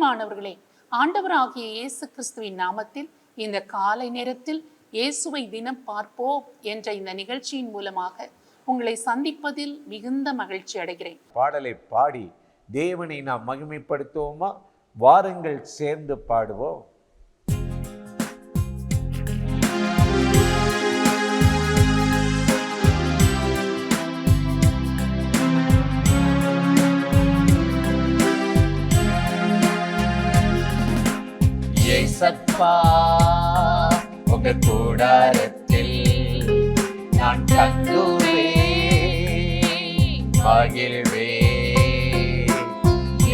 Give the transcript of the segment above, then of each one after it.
பிரியமானவர்களே, ஆண்டவராகிய இயேசு கிறிஸ்துவின் நாமத்தில் இந்த காலை நேரத்தில் இயேசுவை தினம் பார்ப்போம் என்ற இந்த நிகழ்ச்சியின் மூலமாக உங்களை சந்திப்பதில் மிகுந்த மகிழ்ச்சி அடைகிறேன். பாடலை பாடி தேவனை நாம் மகிமைப்படுத்துவோமா? வாருங்கள் சேர்ந்து பாடுவோம். ஏசப்பா, உங்க கூடாரத்தில் நான் தங்குவேன், மகிழ்வேன்.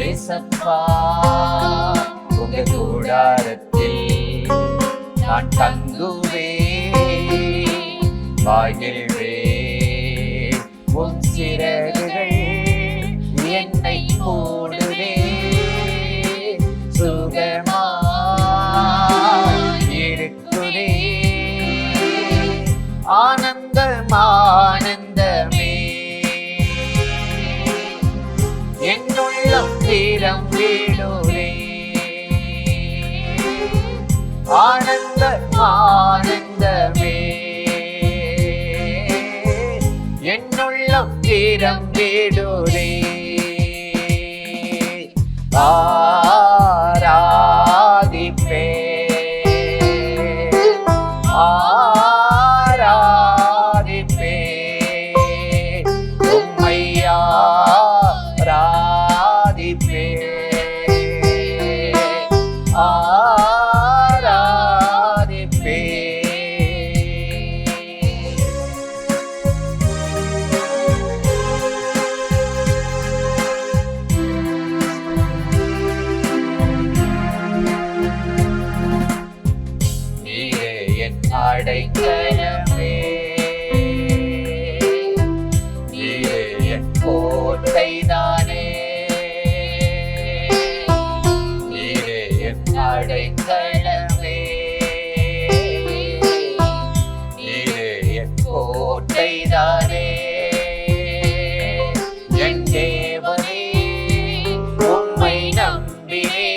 ஏசப்பா, உங்க கூடாரத்தில் நான் தங்குவேன், மகிழ்வேன். உன் சிறகுகள் என்னை மூடுவே, சுகமா இருக்குதே, ஆனந்தம் ஆனந்தமே. என்னுள்ளம் தீரம் வீடுவே, ஆனந்தம் ஆனந்தமே. என்னுள்ளம் தீரம் வீடுவே. ஆராதிப்பே, ஆராதிப்பே, உம்மை ஆராதிப்பே, ஆராதிப்பே. அடைக்கலமே, நீரே என் கோட்டைதானே, நீரே என் அடைக்கலமே, நீரே என் கோட்டைதானே. என் தேவனே, உம்மை நம்பினே,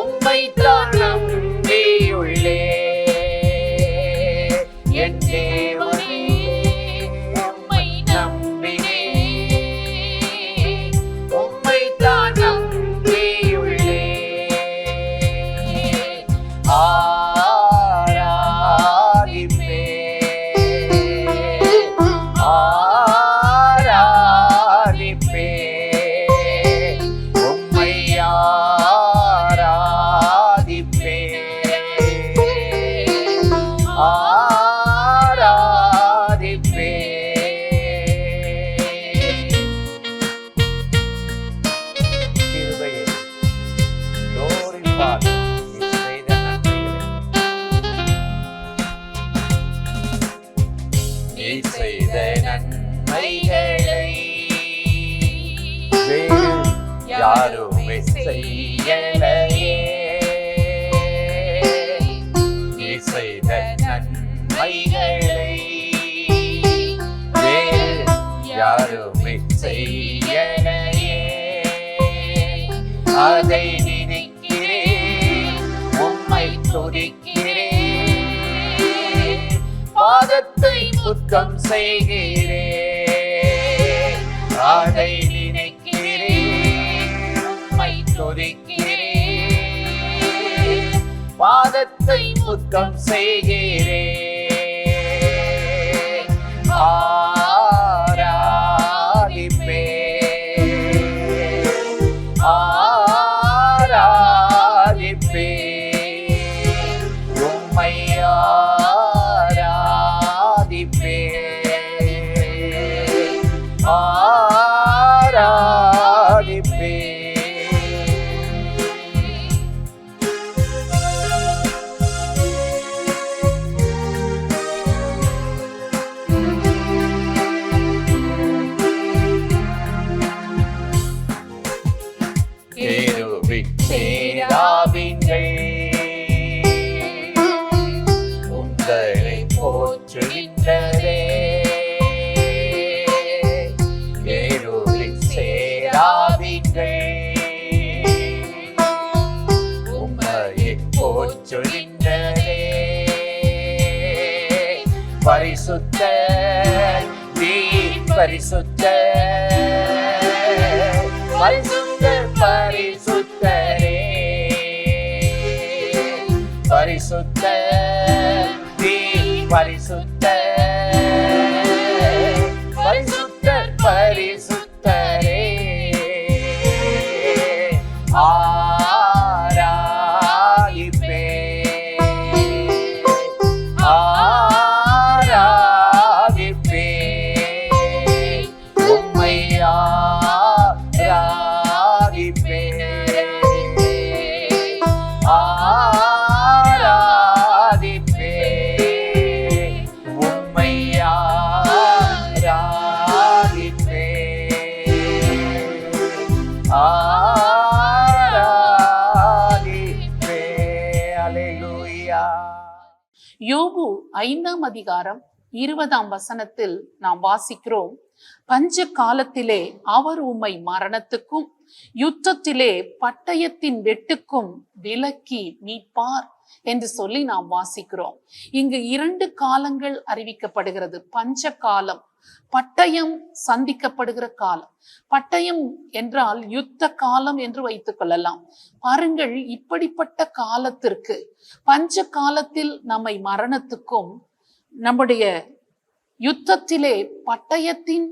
உம்மைத்தான் நம்பியுள்ளே. என் தேவனே, உம்மை நம்பினே, உம்மைத்தான் நம்பியுள்ளே. ஆராதிப்பே, ஆராதிப்பே, உம்மை ஆராதிப்பே, ஆராதிப்பே. கிருபையே, glorify நீ செய்த நன்மைகளை, நீ செய்த நன்மைகளை வேறு யாருமே செய்யலையே. நீ செய்த நன்மைகளை வேறு யாருமே செய்யலையே. அதை நினைக்கிறேன், உம்மை துதிக்கிறேன், பாதத்தை புத்தம் செய்கிறேன். அதை நினைக்கிறேன், உம்மை துதிக்கிறேன், பாதத்தை புத்தம் செய்கிறேன். ஆராதிப்பே, ஆராதிப்பே, உம்மை ஆராதிப்பே, ஆராதிப்பே. சேராவின்கள் உங்களை போற்றுகின்றதே. சேராவின்கள் பரிசுத்தர் பரிசுத்தரே, பரிசுத்தர் நீ பரிசுத்தர், பரிசுத்தர் பரிசுத்தரே. ஆராதிப்பே ஆராதிப்பே உம்மை ஆராதிப்பே ஆராதிப்பே உம்மை ஆராதிப்பே ஆராதிப்பே. அல்லேலூயா. யோபு 5ஆம் அதிகாரம் 20ஆம் வசனத்தில் நாம் வாசிக்கிறோம், பஞ்ச காலத்திலே அவர் உம்மை மரணத்துக்கும் யுத்தத்திலே பட்டயத்தின் வெட்டுக்கும் விலக்கி மீட்பார் என்று சொல்லி நாம் வாசிக்கிறோம். இங்கு 2 காலங்கள் அறிவிக்கப்படுகிறது. பஞ்ச காலம், பட்டயம் சந்திக்கப்படுகிற காலம். பட்டயம் என்றால் யுத்த காலம் என்று வைத்துக் கொள்ளலாம். பாருங்கள், இப்படிப்பட்ட காலத்திற்கு, பஞ்ச காலத்தில் நம்மை மரணத்துக்கும் நம்முடைய யுத்தத்திலே பட்டயத்தின்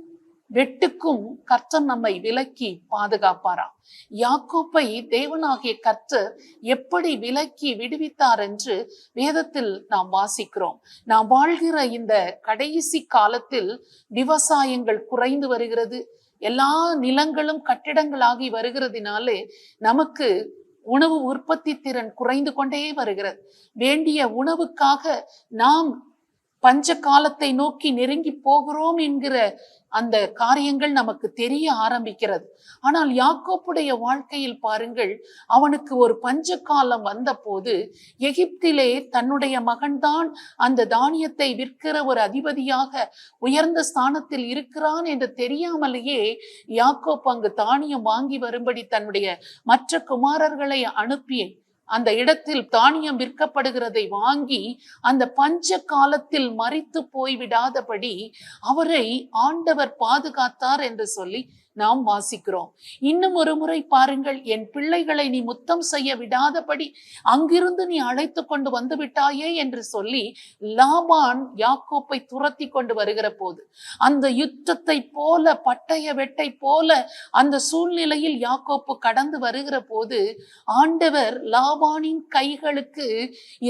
வெட்டுக்கும் கர்த்தர் நம்மை விலக்கி பாதுகாப்பாராம். யாக்கோப்பை தேவனாகிய கர்த்தர் எப்படி விலக்கி விடுவித்தார் என்று வேதத்தில் நாம் வாசிக்கிறோம். நாம் வாழ்கிற இந்த கடைசி காலத்தில் விவசாயங்கள் குறைந்து வருகிறது. எல்லா நிலங்களும் கட்டிடங்களாகி வருகிறதுனாலே நமக்கு உணவு உற்பத்தி திறன் குறைந்து கொண்டே வருகிறது. வேண்டிய உணவுக்காக நாம் பஞ்ச காலத்தை நோக்கி நெருங்கி போகிறோம் என்கிற அந்த காரியங்கள் நமக்கு தெரிய ஆரம்பிக்கிறது. ஆனால் யாக்கோப்புடைய வாழ்க்கையில் பாருங்கள், அவனுக்கு ஒரு பஞ்ச காலம் வந்த போது எகிப்திலே தன்னுடைய மகன்தான் அந்த தானியத்தை விற்கிற ஒரு அதிபதியாக உயர்ந்த ஸ்தானத்தில் இருக்கிறான் என்று தெரியாமலேயே யாக்கோப் அங்கு தானியம் வாங்கி வரும்படி தன்னுடைய மற்ற குமாரர்களை அனுப்பி அந்த இடத்தில் தானியம் விற்கப்படுகிறதை வாங்கி அந்த பஞ்ச காலத்தில் மரித்து போய்விடாதபடி அவரை ஆண்டவர் பாதுகாத்தார் என்று சொல்லி நாம் வாசிக்கிறோம். இன்னும் ஒரு முறை பாருங்கள், என் பிள்ளைகளை நீ முத்தம் செய்ய விடாதபடி அங்கிருந்து நீ அழைத்து கொண்டு வந்து விட்டாயே என்று சொல்லி லாபான் யாக்கோப்பை துரத்தி கொண்டு வருகிற போது, அந்த யுத்தத்தை போல, பட்டய வெட்டை போல அந்த சூழ்நிலையில் யாக்கோப்பு கடந்து வருகிற போது ஆண்டவர் லாபானின் கைகளுக்கு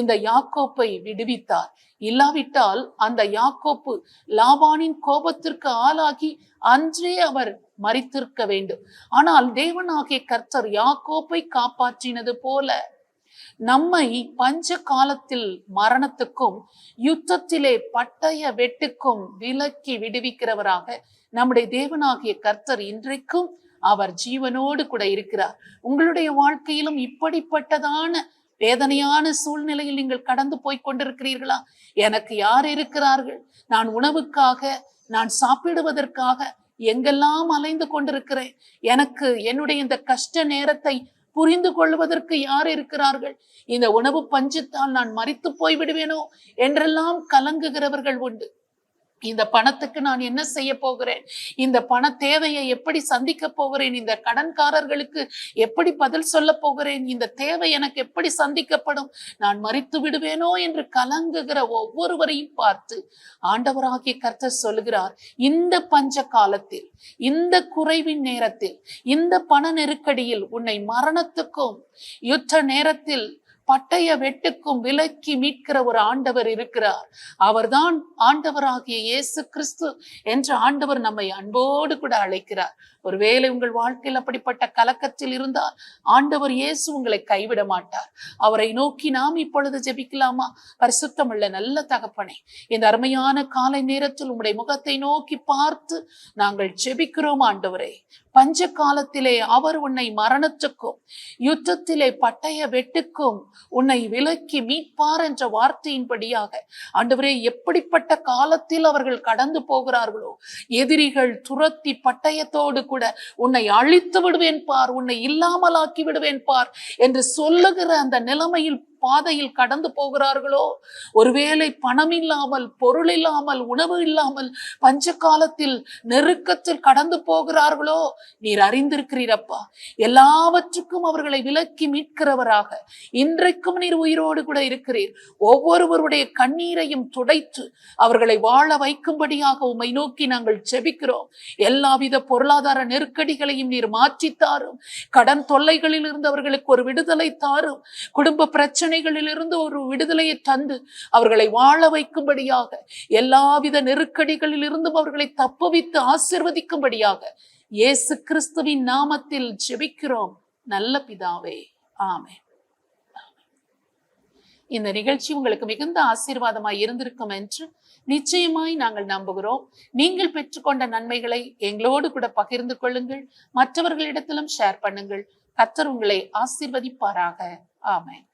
இந்த யாக்கோப்பை விடுவித்தார். இல்லாவிட்டால் அந்த யாக்கோப்பு லாபானின் கோபத்திற்கு ஆளாகி அன்றே அவர் மரித்திருக்க வேண்டும். ஆனால் தேவனாகிய கர்த்தர் யாக்கோப்பை காப்பாற்றினது போல நம்மை பஞ்ச காலத்தில் மரணத்துக்கும் யுத்தத்திலே பட்டய வெட்டுக்கும் விலக்கி விடுவிக்கிறவராக நம்முடைய தேவனாகிய கர்த்தர் இன்றைக்கும் அவர் ஜீவனோடு கூட இருக்கிறார். உங்களுடைய வாழ்க்கையிலும் இப்படிப்பட்டதான வேதனையான சூழ்நிலையில் நீங்கள் கடந்து போய் கொண்டிருக்கிறீர்களா? எனக்கு யார் இருக்கிறார்கள்? நான் உணவுக்காக, நான் சாப்பிடுவதற்காக எங்கெல்லாம் அலைந்து கொண்டிருக்கிறேன். எனக்கு என்னுடைய இந்த கஷ்ட நேரத்தை புரிந்து கொள்வதற்கு யார் இருக்கிறார்கள்? இந்த உணவு பஞ்சத்தால் நான் மரித்து போய் விடுவேனோ என்றெல்லாம் கலங்குகிறவர்கள் உண்டு. இந்த பணத்துக்கு நான் என்ன செய்ய போகிறேன்? இந்த பண தேவையை எப்படி சந்திக்க போகிறேன்? இந்த கடன்காரர்களுக்கு எப்படி பதில் சொல்ல போகிறேன்? இந்த தேவை எனக்கு எப்படி சந்திக்கப்படும்? நான் மரித்து விடுவேனோ என்று கலங்குகிற ஒவ்வொருவரையும் பார்த்து ஆண்டவராகிய கர்த்தர் சொல்லுகிறார், இந்த பஞ்ச காலத்தில், இந்த குறைவின் நேரத்தில், இந்த பண நெருக்கடியில் உன்னை மரணத்துக்கும் யுத்த நேரத்தில் பட்டய வெட்டுக்கும் விலக்கி மீட்கிற ஒரு ஆண்டவர் இருக்கிறார். அவர்தான் ஆண்டவராகிய இயேசு கிறிஸ்து என்ற ஆண்டவர் நம்மை அன்போடு கூட அழைக்கிறார். ஒருவேளை உங்கள் வாழ்க்கையில் அப்படிப்பட்ட கலக்கத்தில் இருந்தால் ஆண்டவர் இயேசு உங்களை கைவிட மாட்டார். அவரை நோக்கி நாம் இப்பொழுது ஜெபிக்கலாமா? பரிசுத்தமுள்ள நல்ல தகப்பனே, இந்த அருமையான காலை நேரத்தில் உம்முடைய முகத்தை நோக்கி பார்த்து நாங்கள் ஜெபிக்கிறோம். ஆண்டவரே, பஞ்ச காலத்திலே அவர் உன்னை மரணத்துக்கும் யுத்தத்திலே பட்டய வெட்டுக்கும் உன்னை விலக்கி மீட்பார் என்ற வார்த்தையின்படியாக ஆண்டவரே, எப்படிப்பட்ட காலத்தில் அவர்கள் கடந்து போகிறார்களோ, எதிரிகள் துரத்தி பட்டயத்தோடு கூட உன்னை அழித்து விடுவேன் பார், உன்னை இல்லாமலாக்கி விடுவேன் பார் என்று சொல்லுகிற அந்த நிலைமையில் பாதையில் கடந்து போகிறார்களோ, ஒருவேளை பணம் இல்லாமல், பொருள் இல்லாமல், உணவு இல்லாமல் பஞ்ச காலத்தில் நெருக்கத்தில் கடந்து போகிறார்களோ, நீர் அறிந்திருக்கிறீரப்பா. எல்லாவற்றுக்கும் அவர்களை விலக்கி மீட்கிறவராக இன்றைக்கும் நீர் உயிரோடு கூட இருக்கிறீர். ஒவ்வொருவருடைய கண்ணீரையும் துடைத்து அவர்களை வாழ வைக்கும்படியாக உம்மை நோக்கி நாங்கள் ஜெபிக்கிறோம். எல்லாவித பொருளாதார நெருக்கடிகளையும் நீர் மாற்றித்தாரும். கடன் தொல்லைகளில் இருந்து அவர்களுக்கு ஒரு விடுதலை தாரும். குடும்ப பிரச்சனைகளில் இருந்து ஒரு விடுதலையை தந்து அவர்களை வாழ வைக்கும்படியாக, எல்லாவித நெருக்கடிகளில் இருந்தும் அவர்களை தப்புவித்து ஆசீர்வதிக்கும்படியாக இயேசு கிறிஸ்துவின் நாமத்தில் ஜெபிக்கிறோம் நல்ல பிதாவே, ஆமென். இந்த நிகழ்ச்சி உங்களுக்கு மிகுந்த ஆசீர்வாதமாய் இருந்திருக்கும் என்று நிச்சயமாய் நாங்கள் நம்புகிறோம். நீங்கள் பெற்றுக்கொண்ட நன்மைகளை எங்களோடு கூட பகிர்ந்து கொள்ளுங்கள். மற்றவர்களிடத்திலும் ஷேர் பண்ணுங்கள். கர்த்தர் உங்களை ஆசீர்வதிப்பாராக. ஆமென்.